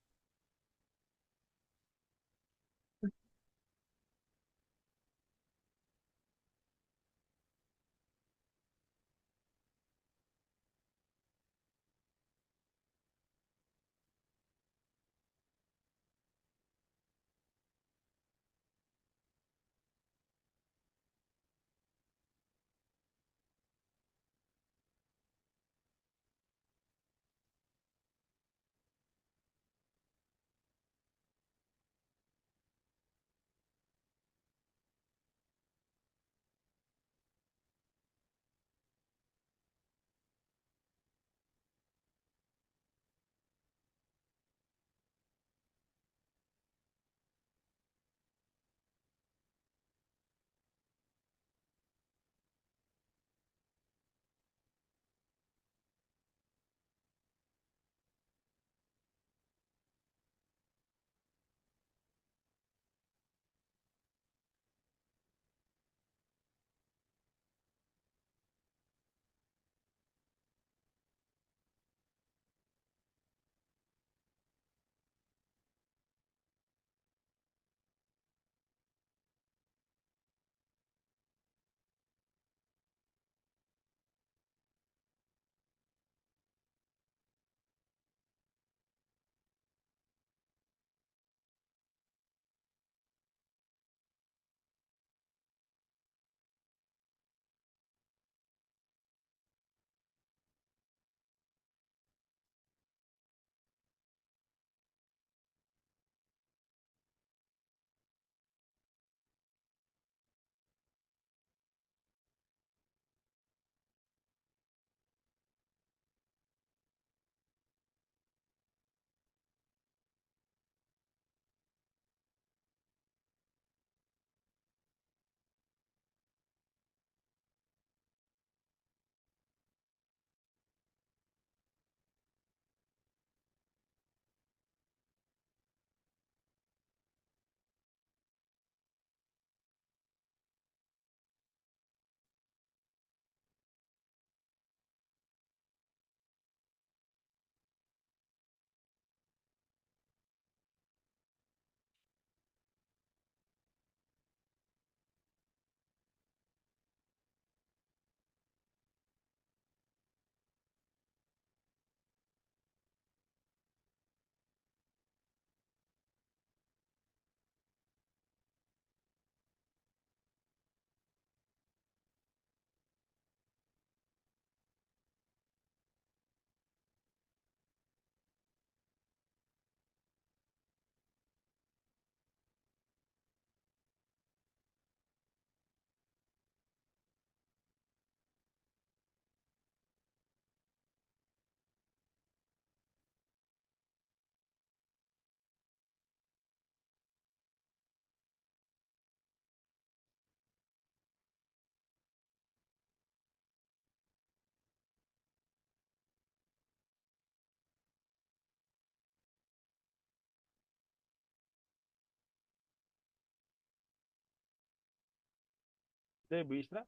Saya Bu Isra.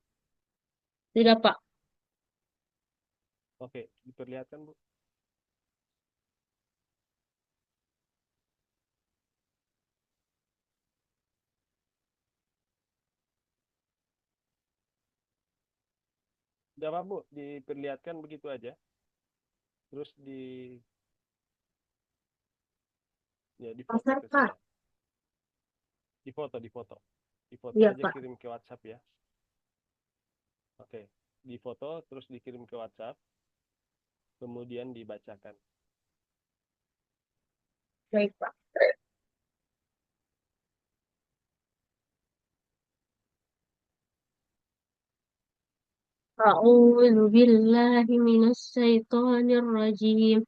Tidak, Pak. Oke, diperlihatkan Bu. Udah Pak Bu, diperlihatkan begitu aja. Terus di foto Pasar, ke Pak. saya. Di foto, di foto. Di foto Iya, aja Pak. kirim ke WhatsApp ya. Oke, di foto terus dikirim ke WhatsApp, kemudian dibacakan. Baik, Pak. أعوذ بالله من الشيطان الرجيم.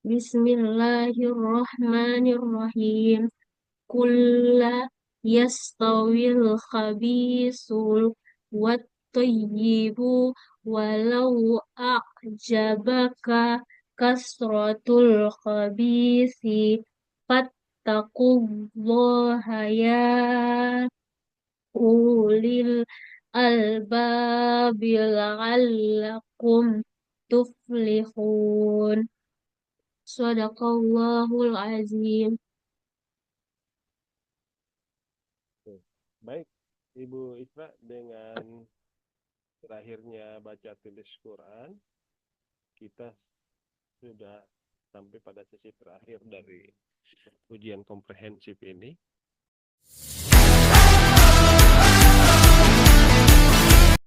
بسم الله الرحمن الرحيم. قل لا يستوي الخبيث والطيب ولو أعجبك كثرة الخبيث فاتقوا الله يا أولي الألباب لعلكم تفلحون. صدق الله العظيم. Oke. Baik, Ibu Isra, dengan terakhirnya baca tulis Quran, kita sudah sampai pada sesi terakhir dari ujian komprehensif ini.